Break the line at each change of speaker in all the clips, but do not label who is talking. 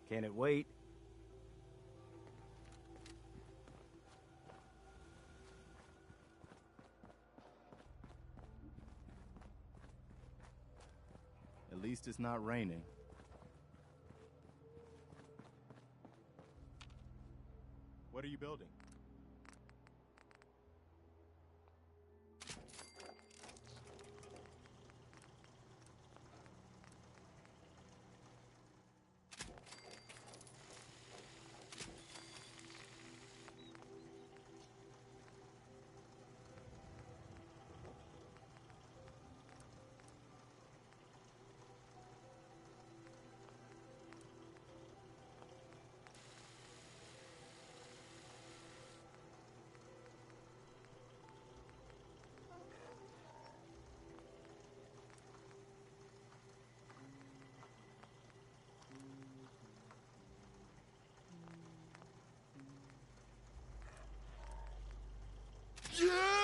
Can it wait?
At least it's not raining. What are you building? Yeah!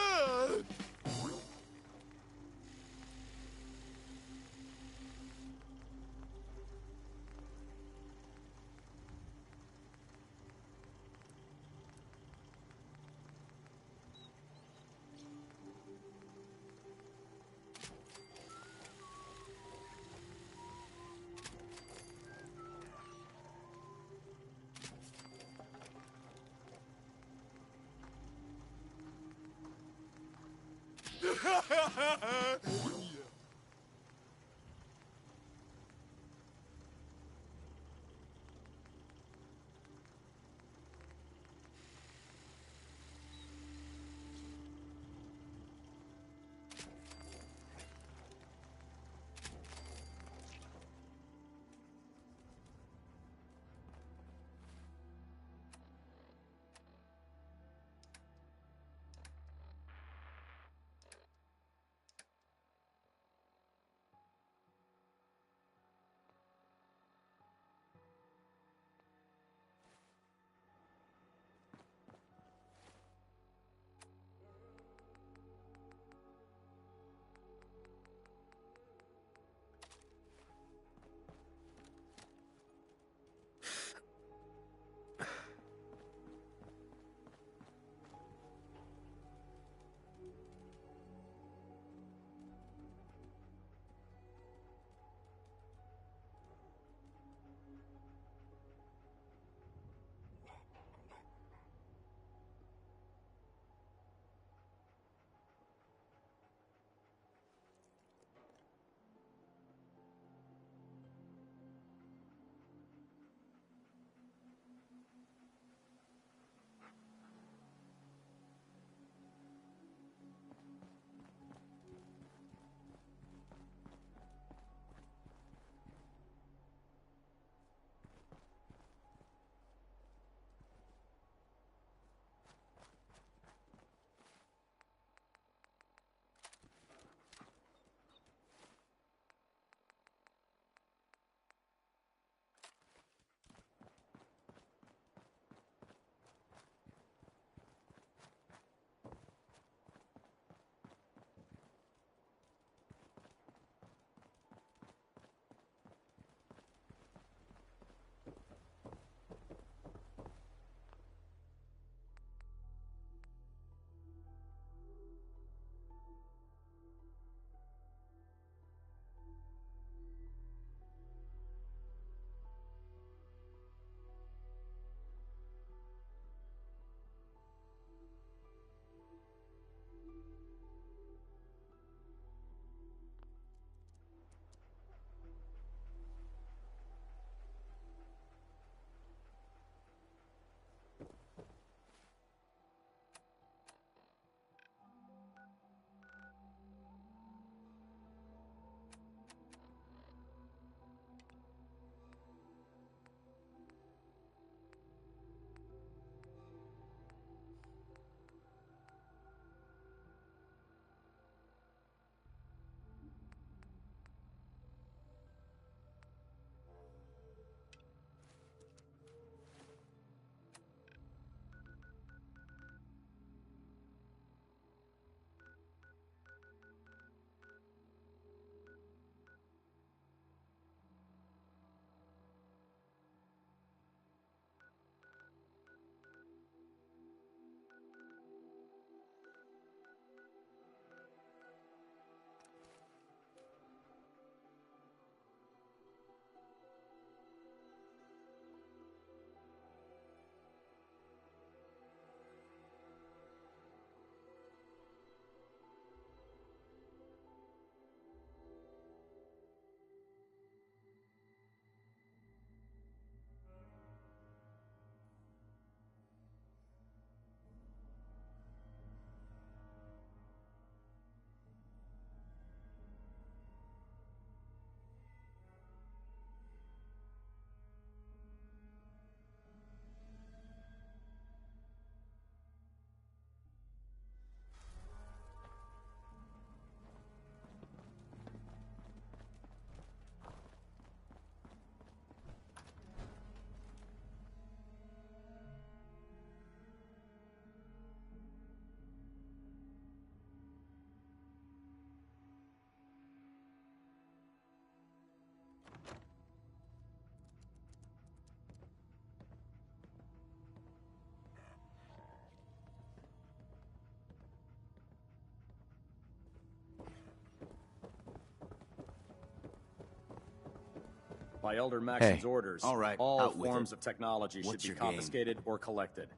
By Elder Maxon's
Hey,
orders,
all right,
all
out with
forms
it.
of technology
What's
should
your
be
game?
confiscated or collected.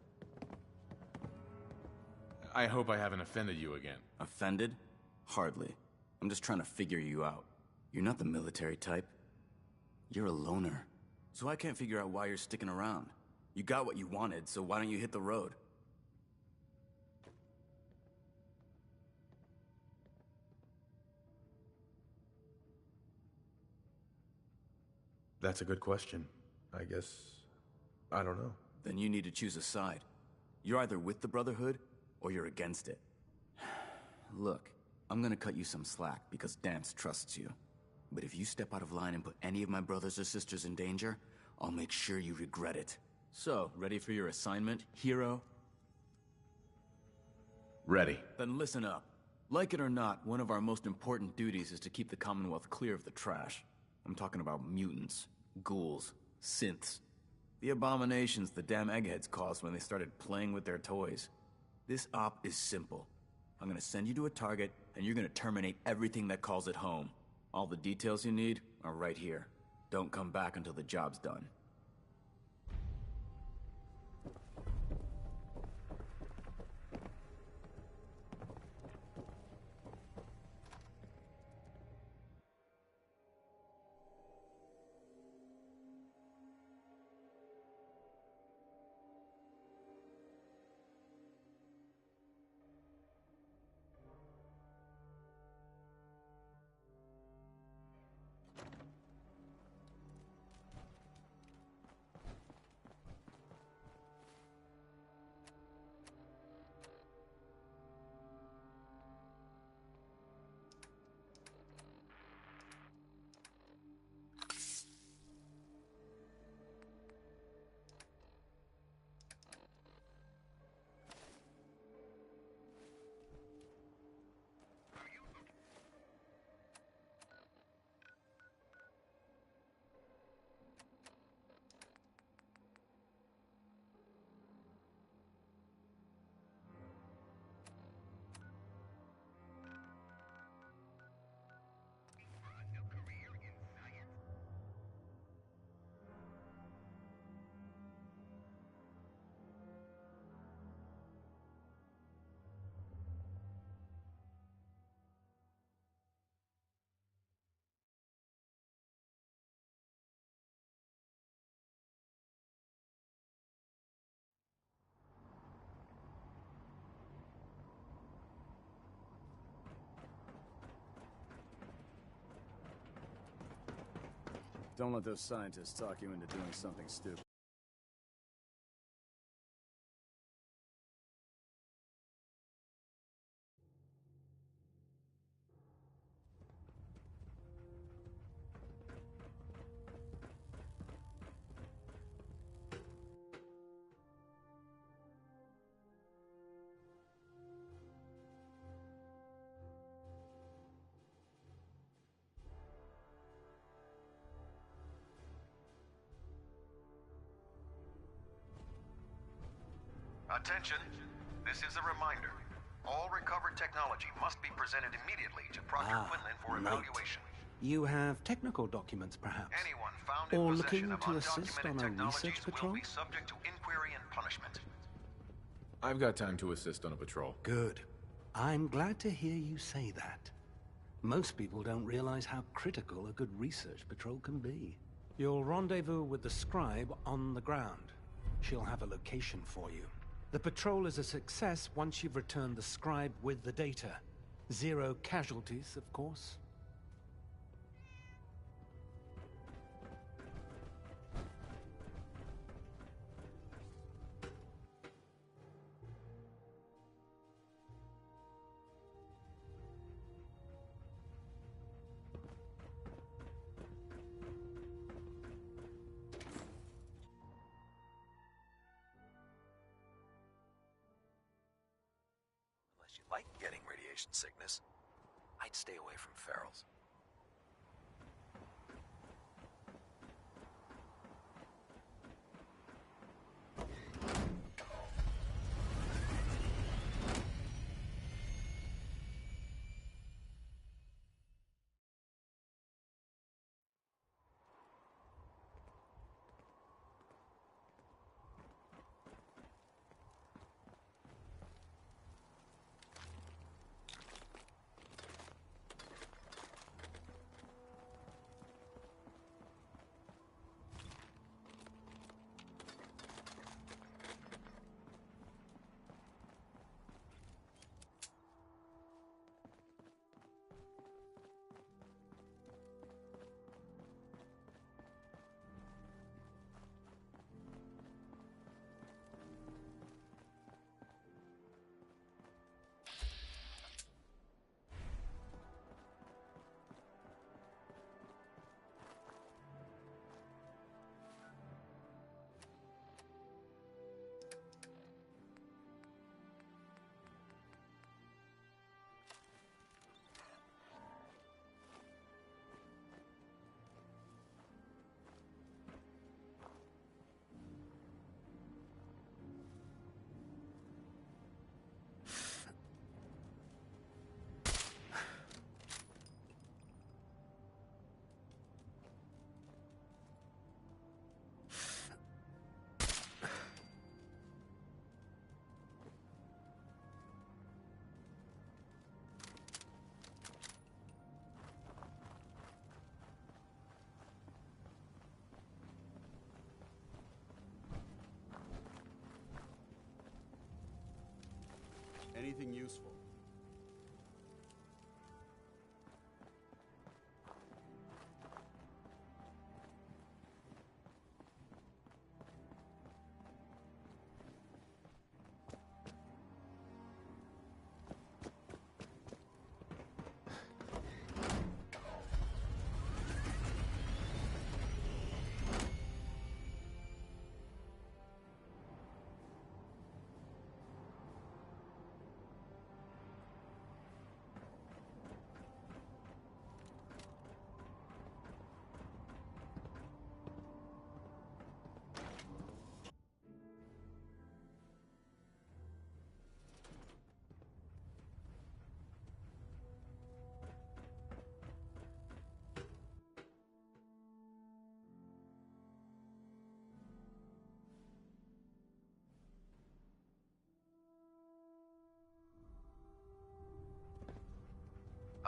I hope I haven't offended you again.
Offended? Hardly. I'm just trying to figure you out. You're not the military type. You're a loner. So I can't figure out why you're sticking around. You got what you wanted, so why don't you hit the road?
That's a good question. I guess... I don't know.
Then you need to choose a side. You're either with the Brotherhood, or you're against it. Look, I'm gonna cut you some slack because Dance trusts you. But if you step out of line and put any of my brothers or sisters in danger, I'll make sure you regret it. So, ready for your assignment, hero?
Ready.
Then listen up. Like it or not, one of our most important duties is to keep the Commonwealth clear of the trash. I'm talking about mutants, ghouls, synths. The abominations the damn eggheads caused when they started playing with their toys. This op is simple. I'm gonna send you to a target, and you're gonna terminate everything that calls it home. All the details you need are right here. Don't come back until the job's done.
Don't let those scientists talk you into doing something stupid.
Attention, this is a reminder. All recovered technology must be presented immediately to Proctor Quinlan for
right.
evaluation.
You have technical documents, perhaps?
Anyone found
Or
in
looking
possession of
to assist
undocumented
on a
technologies
research
will
patrol?
be subject to inquiry and punishment.
I've got time to assist on a patrol.
Good. I'm glad to hear you say that. Most people don't realize how critical a good research patrol can be. You'll rendezvous with the scribe on the ground. She'll have a location for you. The patrol is a success once you've returned the scribe with the data. 0 casualties, of course.
Unless you like getting radiation sickness, I'd stay away from ferals.
anything useful.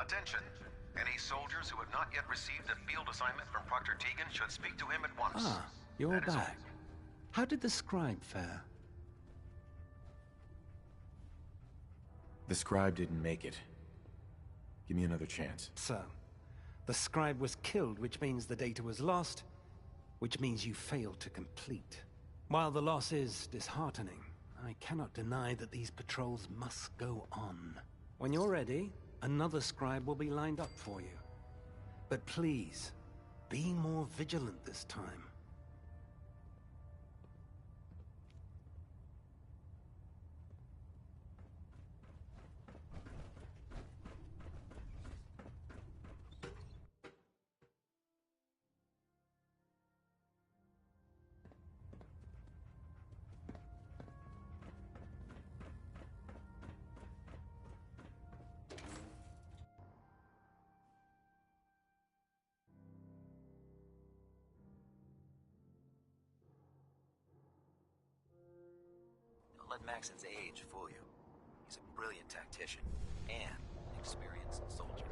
Attention. Any soldiers who have not yet received a field assignment from Proctor Tegan should speak to him at once.
Ah, you're
That is all.
back. How did the scribe fare?
The scribe didn't make it. Give me another chance.
So, the scribe was killed, which means the data was lost, which means you failed to complete. While the loss is disheartening, I cannot deny that these patrols must go on. When you're ready, another scribe will be lined up for you. But please, be more vigilant this time.
Don't let Maxon's age fool you. He's a brilliant tactician and an experienced soldier.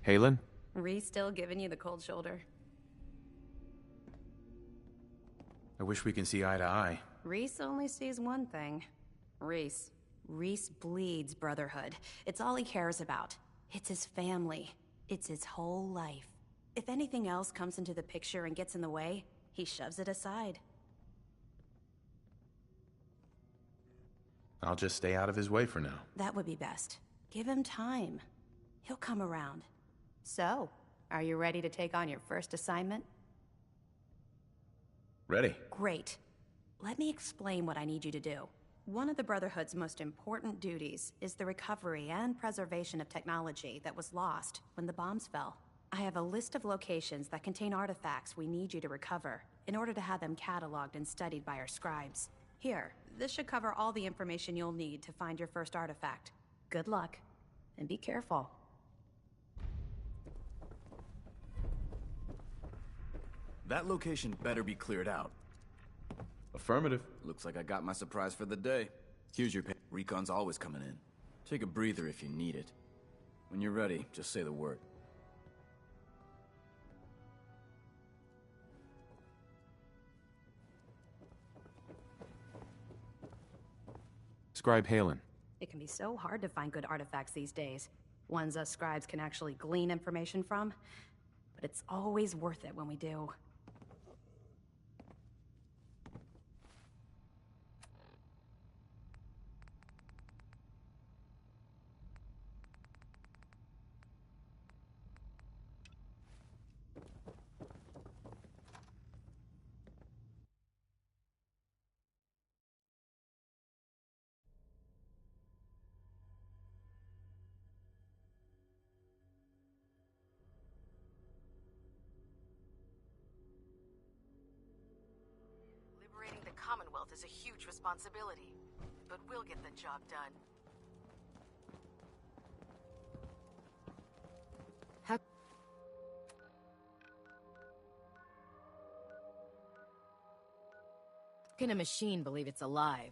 Halen?
Reese still giving you the cold shoulder?
I wish we can see eye to eye.
Reese only sees one thing. Reese. Reese bleeds brotherhood. It's all he cares about. It's his family. It's his whole life. If anything else comes into the picture and gets in the way, he shoves it aside.
I'll just stay out of his way for now.
That would be best. Give him time. He'll come around. So, are you ready to take on your first assignment?
Ready.
Great. Let me explain what I need you to do. One of the Brotherhood's most important duties is the recovery and preservation of technology that was lost when the bombs fell. I have a list of locations that contain artifacts we need you to recover in order to have them cataloged and studied by our scribes. Here, this should cover all the information you'll need to find your first artifact. Good luck, and be careful.
That location better be cleared out.
Affirmative.
Looks like I got my surprise for the day. Here's your pay. Recon's always coming in. Take a breather if you need it. When you're ready, just say the word.
Scribe Halen.
It can be so hard to find good artifacts these days. Ones us scribes can actually glean information from. But it's always worth it when we do.
Liberating the Commonwealth is a huge responsibility, but we'll get the job done.
How can a machine believe it's alive?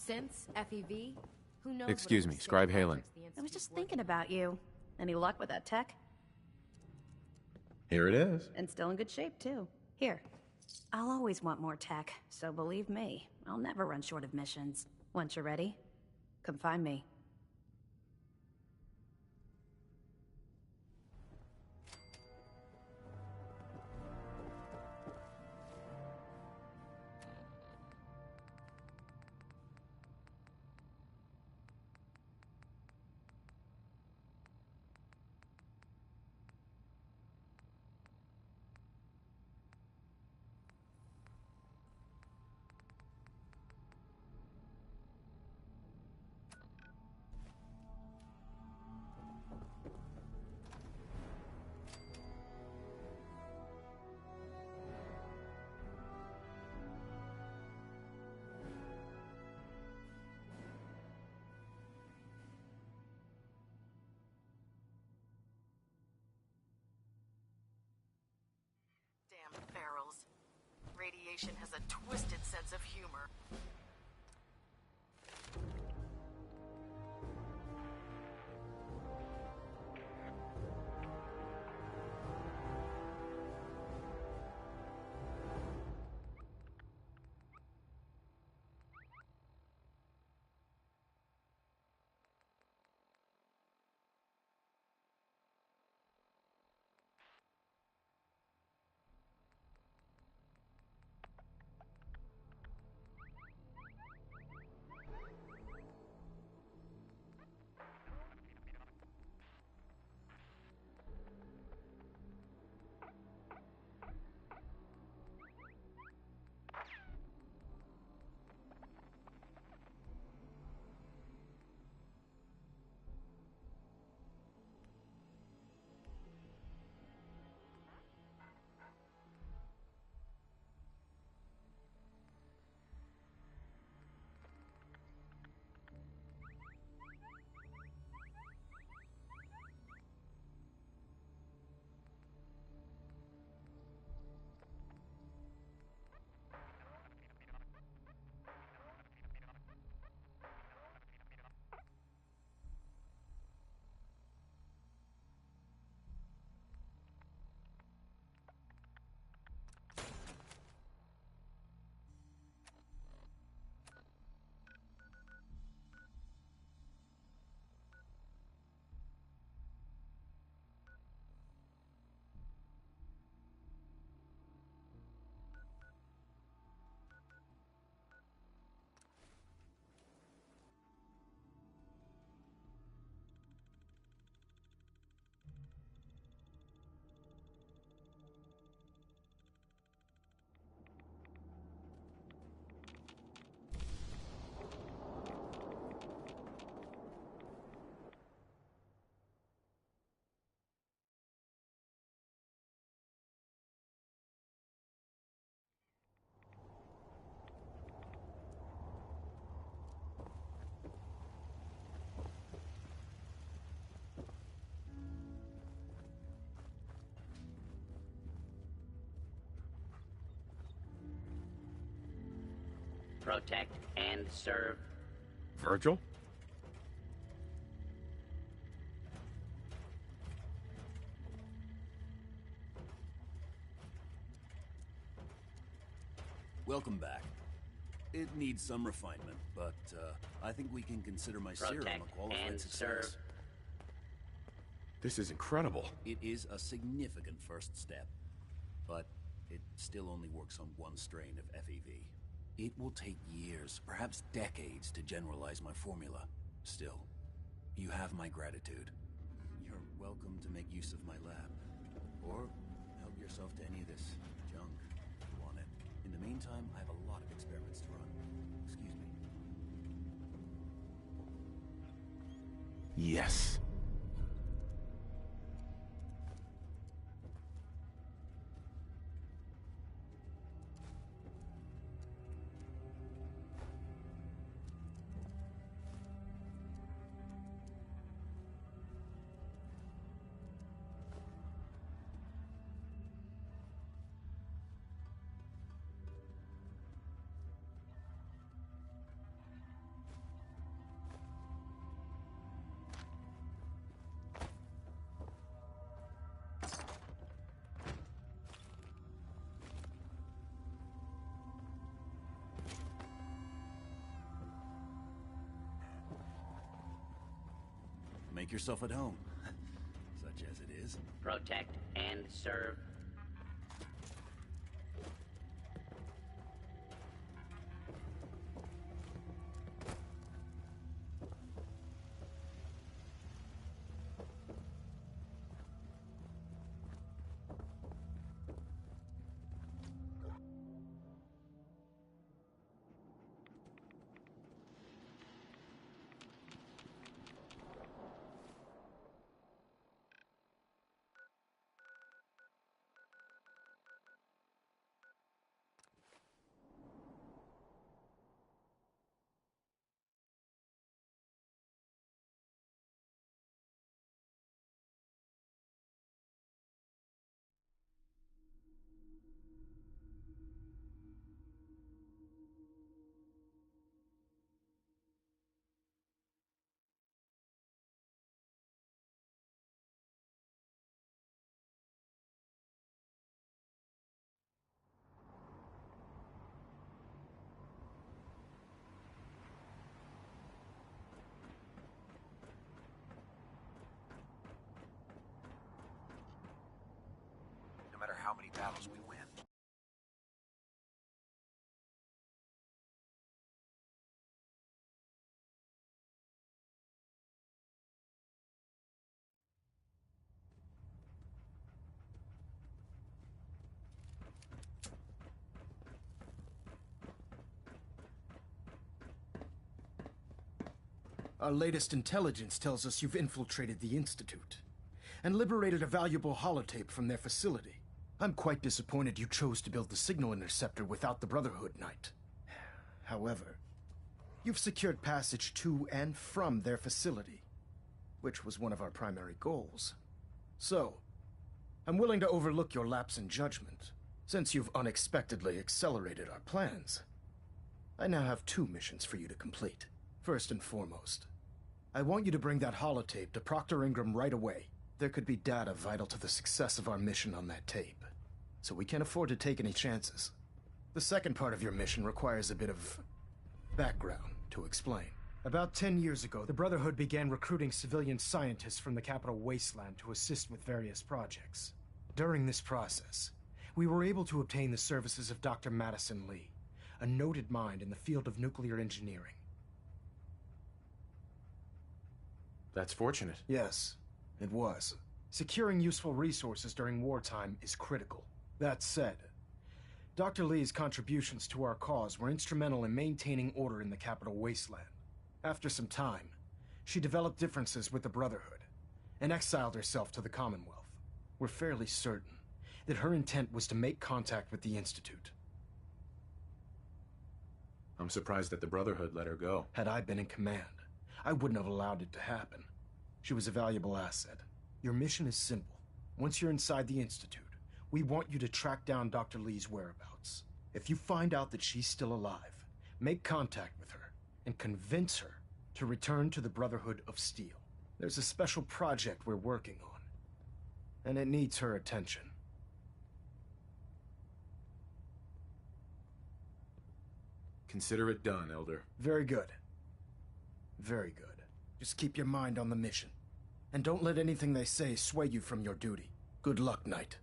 Since FEV? Who knows?
Excuse
what
me,
sick
Scribe Halen.
projects the
I was just
Institute's
thinking
working
about you. Any luck with that tech?
Here it is.
And still in good shape, too. Here. I'll always want more tech, so believe me, I'll never run short of missions. Once you're ready, come find me.
Damn barrels. Radiation has a twisted sense of humor.
Protect and serve.
Virgil?
Welcome back. It needs some refinement, but I think we can consider my serum a qualified success.
This is incredible.
It is a significant first step, but it still only works on one strain of FEV. It will take years, perhaps decades, to generalize my formula. Still, you have my gratitude. You're welcome to make use of my lab, or help yourself to any of this junk if you want it. In the meantime, I have a lot of experiments to run. Excuse me.
Yes.
Make yourself at home. Such as it is.
Protect and serve.
No matter how many battles we win.
Our latest intelligence tells us you've infiltrated the Institute and liberated a valuable holotape from their facility. I'm quite disappointed you chose to build the signal interceptor without the Brotherhood, Knight. However, you've secured passage to and from their facility, which was one of our primary goals. So, I'm willing to overlook your lapse in judgment, since you've unexpectedly accelerated our plans. I now have 2 missions for you to complete. First and foremost, I want you to bring that holotape to Proctor Ingram right away. There could be data vital to the success of our mission on that tape, so we can't afford to take any chances. The second part of your mission requires a bit of background to explain. About 10 years ago, the Brotherhood began recruiting civilian scientists from the capital wasteland to assist with various projects. During this process, we were able to obtain the services of Dr. Madison Lee, a noted mind in the field of nuclear engineering.
That's fortunate.
Yes, it was. Securing useful resources during wartime is critical. That said, Dr. Lee's contributions to our cause were instrumental in maintaining order in the capital wasteland. After some time, she developed differences with the Brotherhood and exiled herself to the Commonwealth. We're fairly certain that her intent was to make contact with the Institute.
I'm surprised that the Brotherhood let her go.
Had I been in command, I wouldn't have allowed it to happen. She was a valuable asset. Your mission is simple. Once you're inside the Institute, we want you to track down Dr. Lee's whereabouts. If you find out that she's still alive, make contact with her and convince her to return to the Brotherhood of Steel. There's a special project we're working on, and it needs her attention.
Consider it done, Elder.
Very good. Very good. Just keep your mind on the mission. And don't let anything they say sway you from your duty. Good luck, Knight.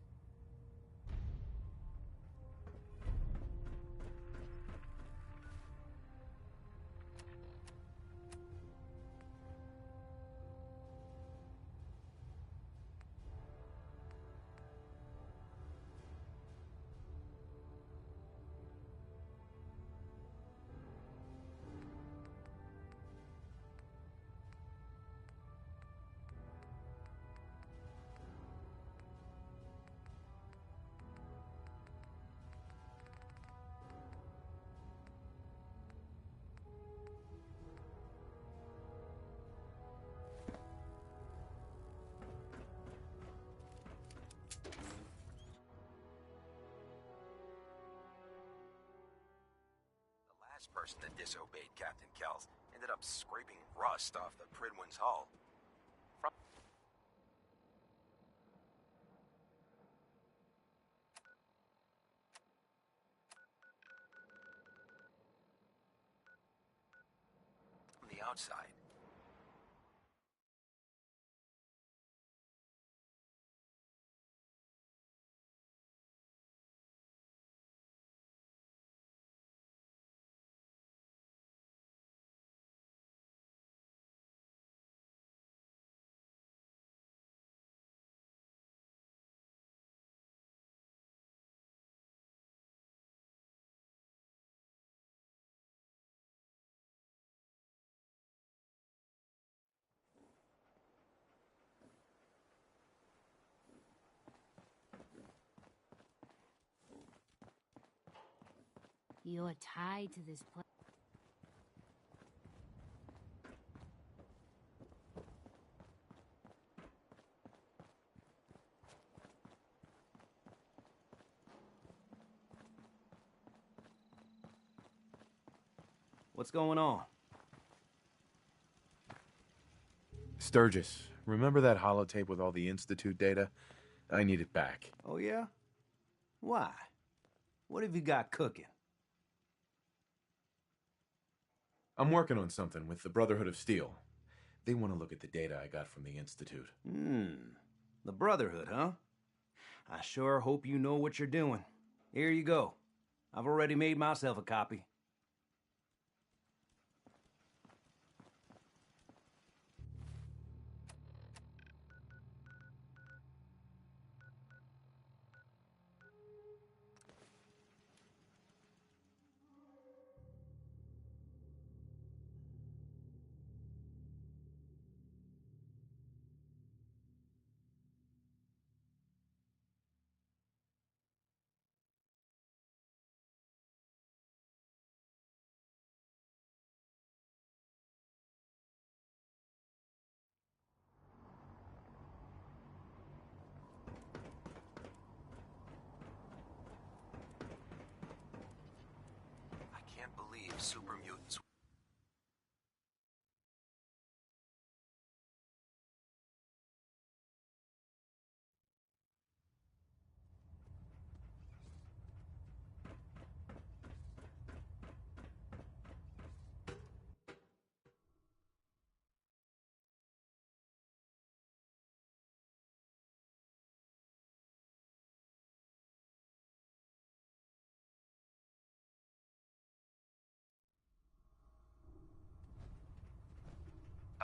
Person that disobeyed Captain Kells ended up scraping rust off the Pridwin's hull. From the outside,
You're tied to this place.
What's going on?
Sturgis, remember that holotape with all the Institute data? I need it back.
Oh, yeah? Why? What have you got cooking?
I'm working on something with the Brotherhood of Steel. They want to look at the data I got from the Institute.
The Brotherhood, huh? I sure hope you know what you're doing. Here you go. I've already made myself a copy.
I can't believe super mutants.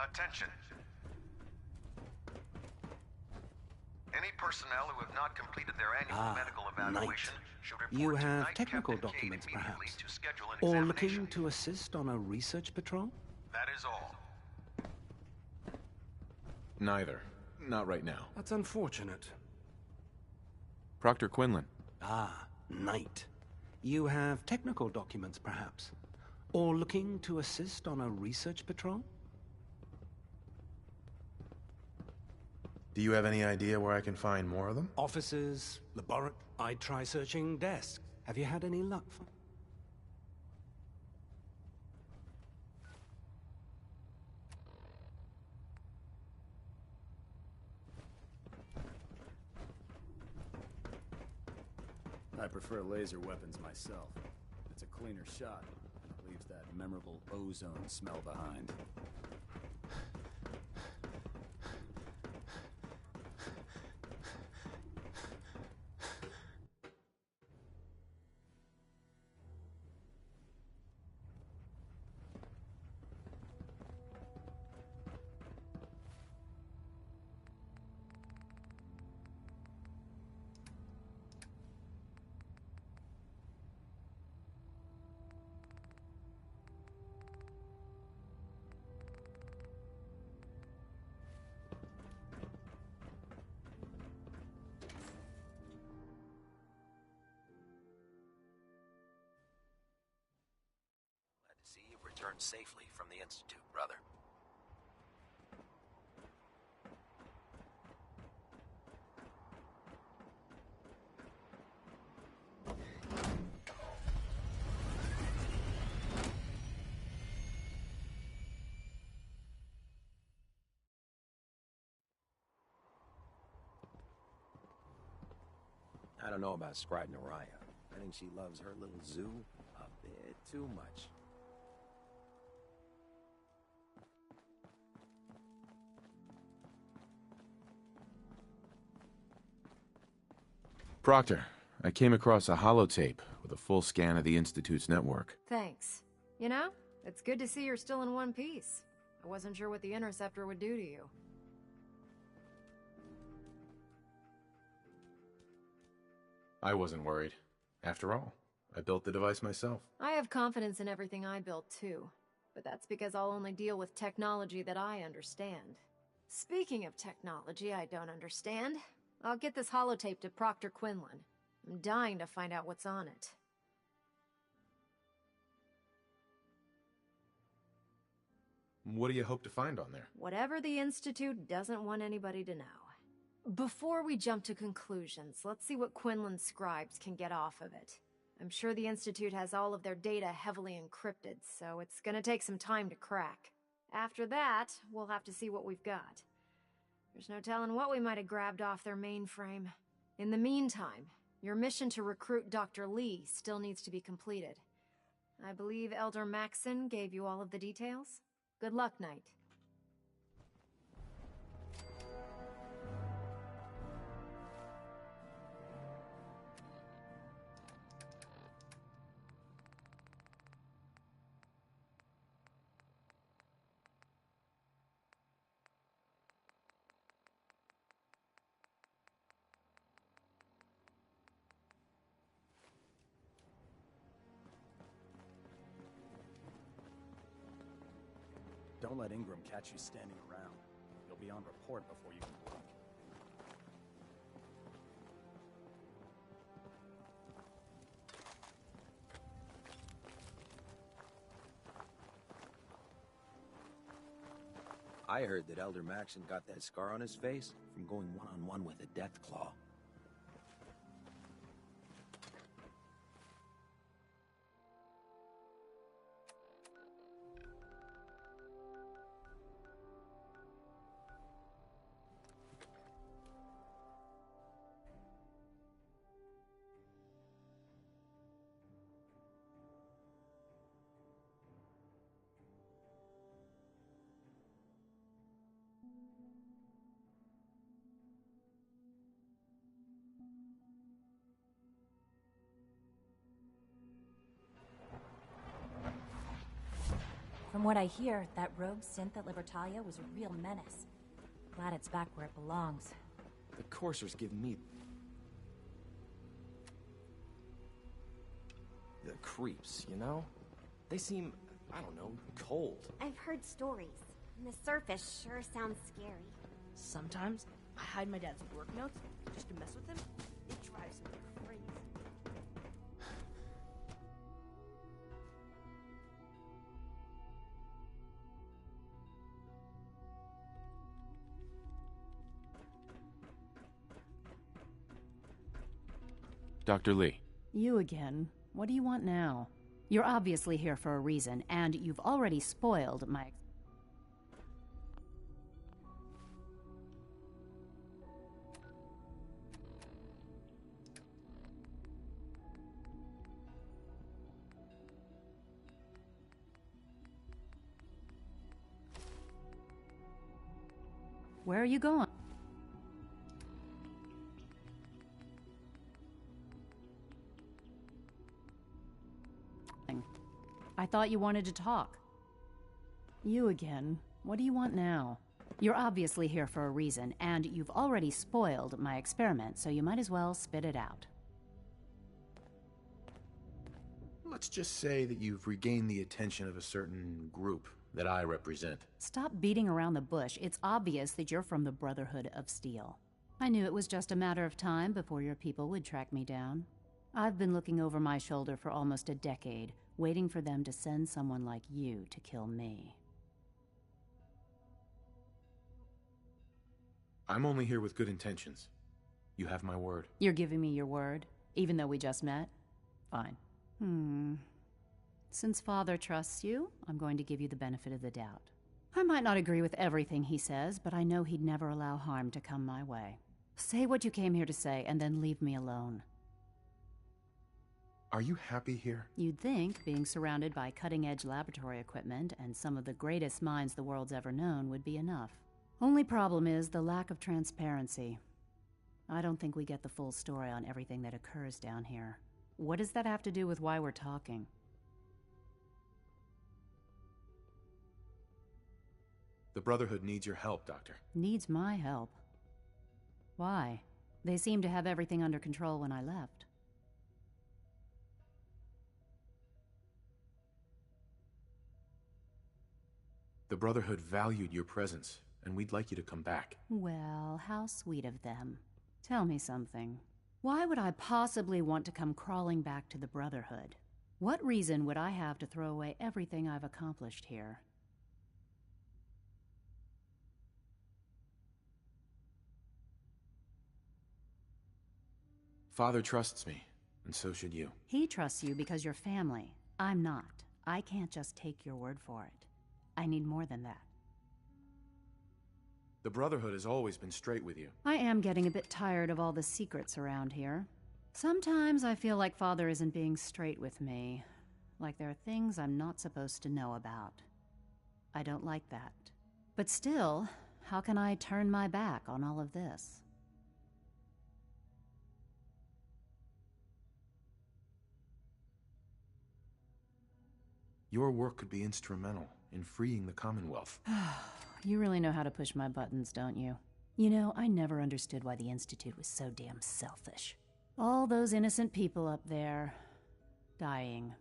Attention. Any personnel who have not completed their annual medical evaluation should report
You
to
have
Knight
technical
Captain Cade
documents,
immediately
perhaps?
to schedule an
Or
examination.
looking to assist on a research patrol?
That is all.
Neither. Not right now.
That's unfortunate.
Proctor Quinlan.
Knight. You have technical documents, perhaps? Or looking to assist on a research patrol?
Do you have any idea where I can find more of them?
Offices, laboratory. I'd try searching desks. Have you had any luck?
I prefer laser weapons myself. It's a cleaner shot. It leaves that memorable ozone smell behind.
Glad to see you returned safely from the Institute, brother.
I don't know about Scribe Naraya. I think she loves her little zoo a bit too much.
Proctor, I came across a holotape with a full scan of the Institute's network.
Thanks. You know, it's good to see you're still in one piece. I wasn't sure what the Interceptor would do to you.
I wasn't worried. After all, I built the device myself.
I have confidence in everything I built, too. But that's because I'll only deal with technology that I understand. Speaking of technology I don't understand, I'll get this holotape to Proctor Quinlan. I'm dying to find out what's on it.
What do you hope to find on there?
Whatever the Institute doesn't want anybody to know. Before we jump to conclusions, let's see what Quinlan's scribes can get off of it. I'm sure the Institute has all of their data heavily encrypted, so it's gonna take some time to crack. After that, we'll have to see what we've got. There's no telling what we might have grabbed off their mainframe. In the meantime, your mission to recruit Dr. Lee still needs to be completed. I believe Elder Maxon gave you all of the details? Good luck, Knight.
Don't let Ingram catch you standing around. You'll be on report before you can blink.
I heard that Elder Maxon got that scar on his face from going one-on-one with a Deathclaw.
From what I hear, that rogue synth at Libertalia was a real menace. Glad it's back where it belongs.
The coursers give me the creeps, you know? They seem, I don't know, cold.
I've heard stories, and the surface sure sounds scary.
Sometimes, I hide my dad's work notes just to mess with him. It drives me crazy.
Dr. Lee.
You again. What do you want now? You're obviously here for a reason, and you've already spoiled my... Where are you going? I thought you wanted to talk. You again. What do you want now? You're obviously here for a reason, and you've already spoiled my experiment, so you might as well spit it out.
Let's just say that you've regained the attention of a certain group that I represent.
Stop beating around the bush. It's obvious that you're from the Brotherhood of Steel. I knew it was just a matter of time before your people would track me down. I've been looking over my shoulder for almost a decade, waiting for them to send someone like you to kill me.
I'm only here with good intentions. You have my word.
You're giving me your word, even though we just met? Fine. Since Father trusts you, I'm going to give you the benefit of the doubt. I might not agree with everything he says, but I know he'd never allow harm to come my way. Say what you came here to say, and then leave me alone.
Are you happy here?
You'd think being surrounded by cutting-edge laboratory equipment and some of the greatest minds the world's ever known would be enough. Only problem is the lack of transparency. I don't think we get the full story on everything that occurs down here. What does that have to do with why we're talking?
The Brotherhood needs your help, Doctor.
Needs my help? Why? They seemed to have everything under control when I left.
The Brotherhood valued your presence, and we'd like you to come back.
Well, how sweet of them. Tell me something. Why would I possibly want to come crawling back to the Brotherhood? What reason would I have to throw away everything I've accomplished here?
Father trusts me, and so should you.
He trusts you because you're family. I'm not. I can't just take your word for it. I need more than that.
The Brotherhood has always been straight with you.
I am getting a bit tired of all the secrets around here. Sometimes I feel like Father isn't being straight with me. Like there are things I'm not supposed to know about. I don't like that. But still, how can I turn my back on all of this?
Your work could be instrumental in freeing the Commonwealth.
You really know how to push my buttons, don't you? You know, I never understood why the Institute was so damn selfish. All those innocent people up there, dying.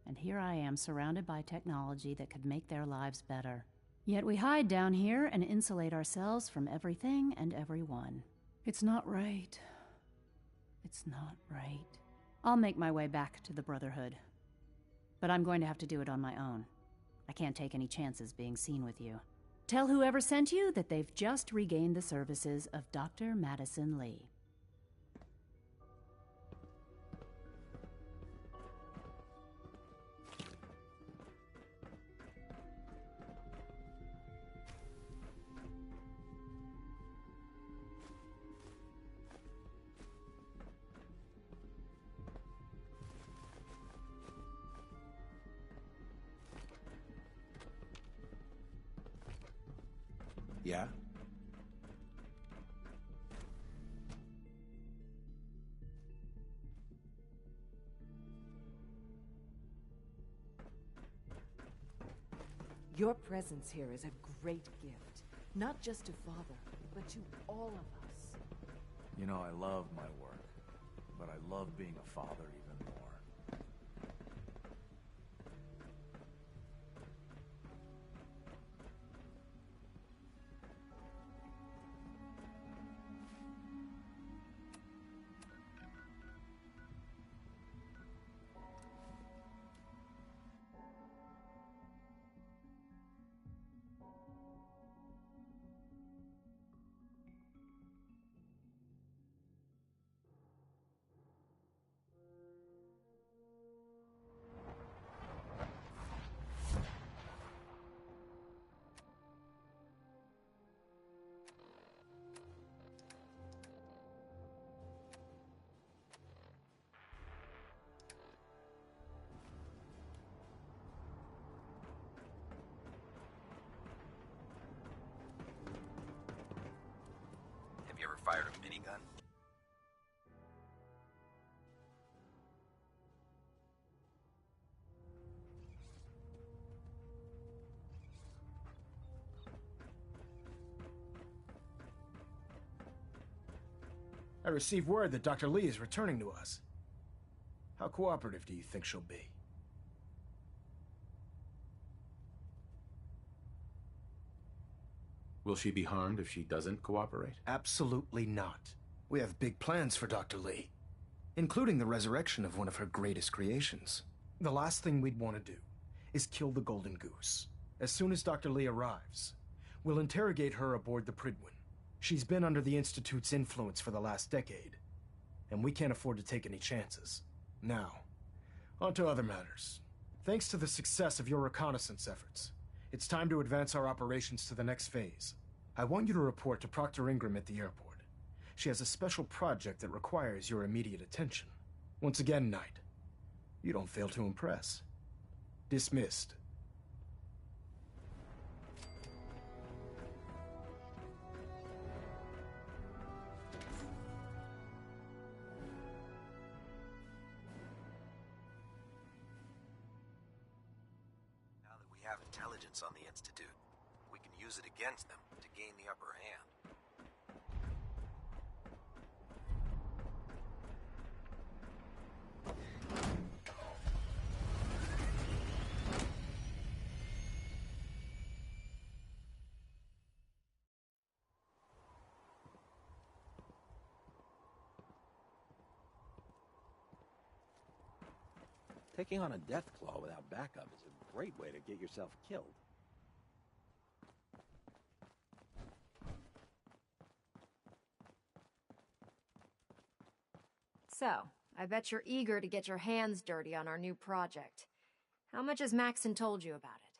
And here I am, surrounded by technology that could make their lives better. Yet we hide down here and insulate ourselves from everything and everyone. It's not right. It's not right. I'll make my way back to the Brotherhood. But I'm going to have to do it on my own. I can't take any chances being seen with you. Tell whoever sent you that they've just regained the services of Dr. Madison Lee.
Yeah?
Your presence here is a great gift, not just to Father, but to all of us.
You know, I love my work, but I love being a father even more.
Have you ever fired a minigun?
I received word that Dr. Lee is returning to us. How cooperative do you think she'll be?
Will she be harmed if she doesn't cooperate?
Absolutely not. We have big plans for Dr. Lee, including the resurrection of one of her greatest creations. The last thing we'd want to do is kill the Golden Goose. As soon as Dr. Lee arrives, we'll interrogate her aboard the Pridwin. She's been under the Institute's influence for the last decade, and we can't afford to take any chances. Now, on to other matters. Thanks to the success of your reconnaissance efforts, it's time to advance our operations to the next phase. I want you to report to Proctor Ingram at the airport. She has a special project that requires your immediate attention. Once again, Knight, you don't fail to impress. Dismissed.
Now that we have intelligence on the Institute, we can use it against them to gain the upper hand.
Taking on a death claw without backup is a great way to get yourself killed.
So, I bet you're eager to get your hands dirty on our new project. How much has Maxon told you about it?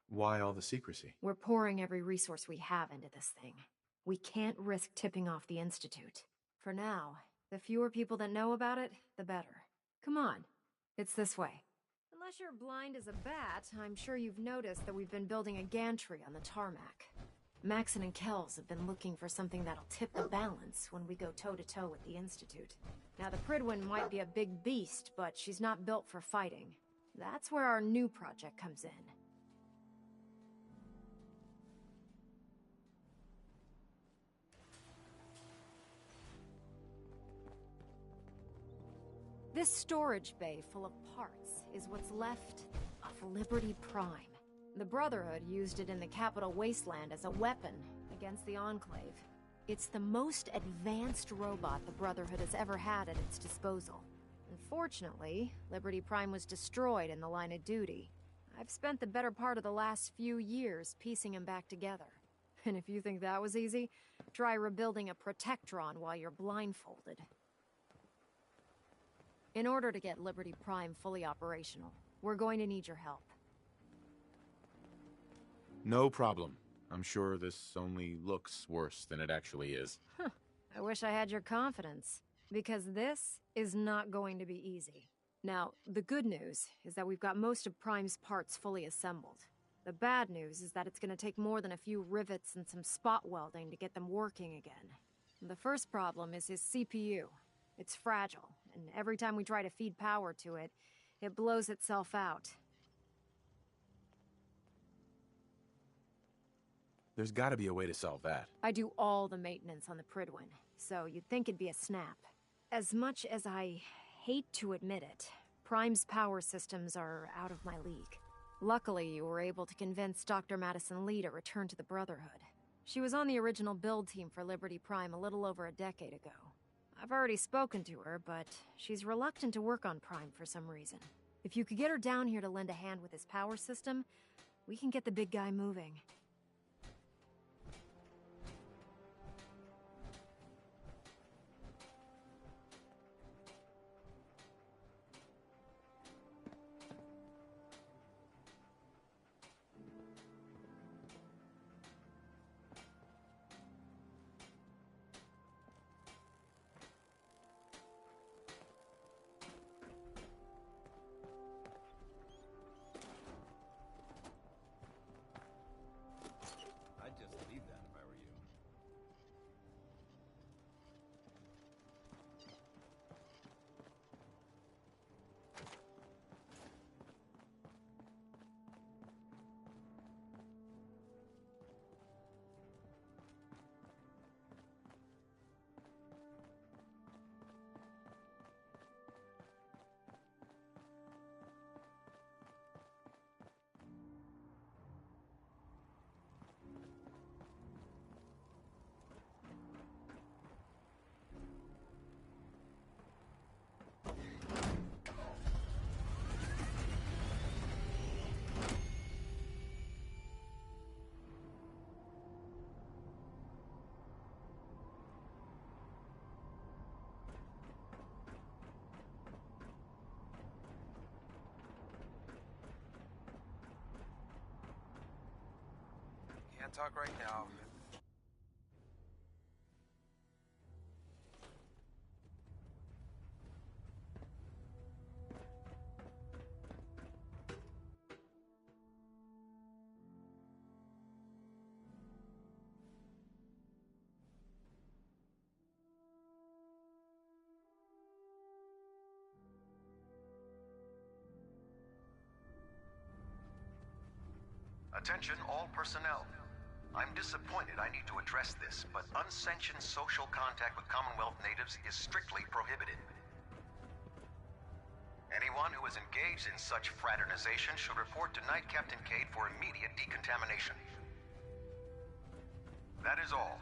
Why all the secrecy?
We're pouring every resource we have into this thing. We can't risk tipping off the Institute. For now, the fewer people that know about it, the better. Come on, it's this way. Unless you're blind as a bat, I'm sure you've noticed that we've been building a gantry on the tarmac. Maxon and Kells have been looking for something that'll tip the balance when we go toe-to-toe with the Institute. Now, the Prydwen might be a big beast, but she's not built for fighting. That's where our new project comes in. This storage bay full of parts is what's left of Liberty Prime. The Brotherhood used it in the Capital Wasteland as a weapon against the Enclave. It's the most advanced robot the Brotherhood has ever had at its disposal. Unfortunately, Liberty Prime was destroyed in the line of duty. I've spent the better part of the last few years piecing him back together. And if you think that was easy, try rebuilding a Protectron while you're blindfolded. In order to get Liberty Prime fully operational, we're going to need your help.
No problem. I'm sure this only looks worse than it actually is.
Huh. I wish I had your confidence, because this is not going to be easy. Now, the good news is that we've got most of Prime's parts fully assembled. The bad news is that it's going to take more than a few rivets and some spot welding to get them working again. The first problem is his CPU. It's fragile, and every time we try to feed power to it, it blows itself out.
There's gotta be a way to solve that.
I do all the maintenance on the Prydwen, so you'd think it'd be a snap. As much as I hate to admit it, Prime's power systems are out of my league. Luckily, you were able to convince Dr. Madison Lee to return to the Brotherhood. She was on the original build team for Liberty Prime a little over a decade ago. I've already spoken to her, but she's reluctant to work on Prime for some reason. If you could get her down here to lend a hand with his power system, we can get the big guy moving.
I'd just leave that if I were you.
Can't talk right now.
Attention all personnel. I'm disappointed I need to address this, but unsanctioned social contact with Commonwealth natives is strictly prohibited. Anyone who is engaged in such fraternization should report to Knight Captain Cade for immediate decontamination. That is all.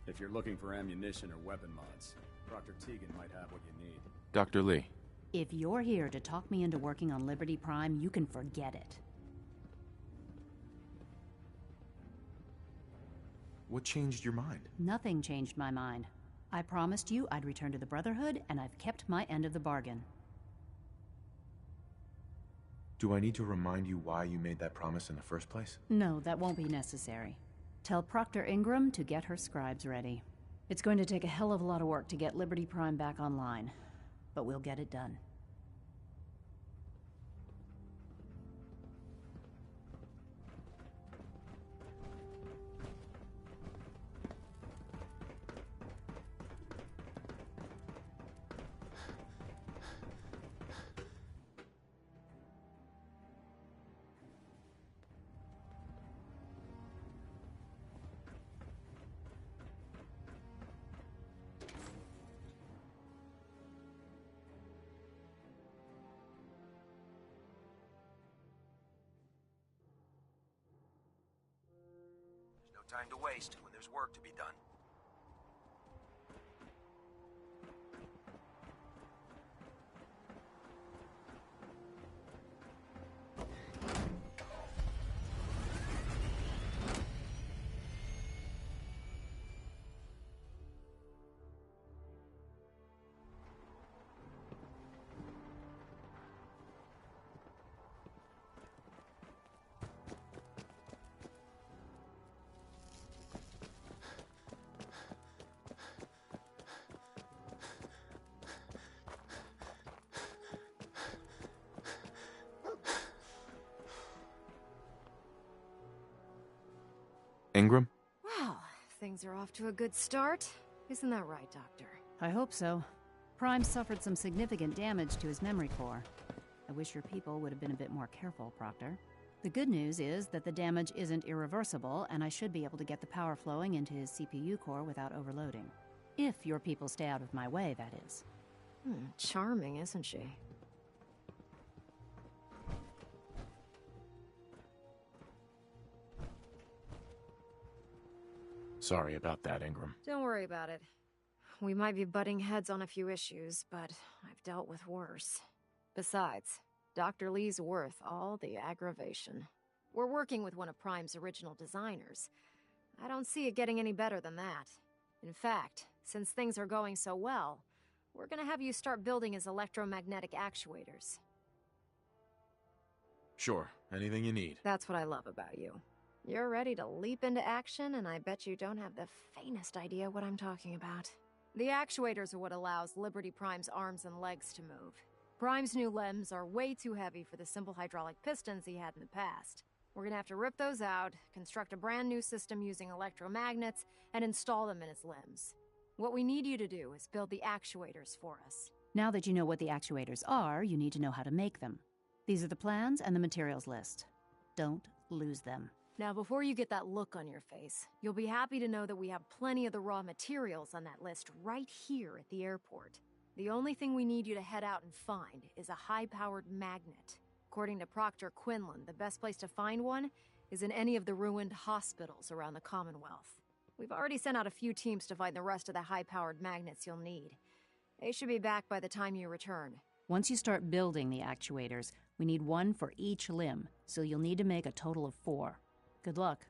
If you're looking for ammunition or weapon mods, Dr. Tegan might have what you need.
Dr. Lee.
If you're here to talk me into working on Liberty Prime, you can forget it.
What changed your mind?
Nothing changed my mind. I promised you I'd return to the Brotherhood, and I've kept my end of the bargain.
Do I need to remind you why you made that promise in the first place?
No, that won't be necessary. Tell Proctor Ingram to get her scribes ready. It's going to take a hell of a lot of work to get Liberty Prime back online, but we'll get it done.
There's no time to waste when there's work to be done.
Ingram?
Well, things are off to a good start. Isn't that right, Doctor?
I hope so. Prime suffered some significant damage to his memory core. I wish your people would have been a bit more careful, Proctor. The good news is that the damage isn't irreversible, and I should be able to get the power flowing into his CPU core without overloading. If your people stay out of my way, that is.
Charming, isn't she?
Sorry about that, Ingram.
Don't worry about it. We might be butting heads on a few issues, but I've dealt with worse. Besides, Dr. Lee's worth all the aggravation. We're working with one of Prime's original designers. I don't see it getting any better than that. In fact, since things are going so well, we're gonna have you start building his electromagnetic actuators.
Sure, anything you need.
That's what I love about you. You're ready to leap into action, and I bet you don't have the faintest idea what I'm talking about. The actuators are what allows Liberty Prime's arms and legs to move. Prime's new limbs are way too heavy for the simple hydraulic pistons he had in the past. We're gonna have to rip those out, construct a brand new system using electromagnets, and install them in his limbs. What we need you to do is build the actuators for us.
Now that you know what the actuators are, you need to know how to make them. These are the plans and the materials list. Don't lose them.
Now, before you get that look on your face, you'll be happy to know that we have plenty of the raw materials on that list right here at the airport. The only thing we need you to head out and find is a high-powered magnet. According to Proctor Quinlan, the best place to find one is in any of the ruined hospitals around the Commonwealth. We've already sent out a few teams to find the rest of the high-powered magnets you'll need. They should be back by the time you return.
Once you start building the actuators, we need one for each limb, so you'll need to make a total of 4. Good luck.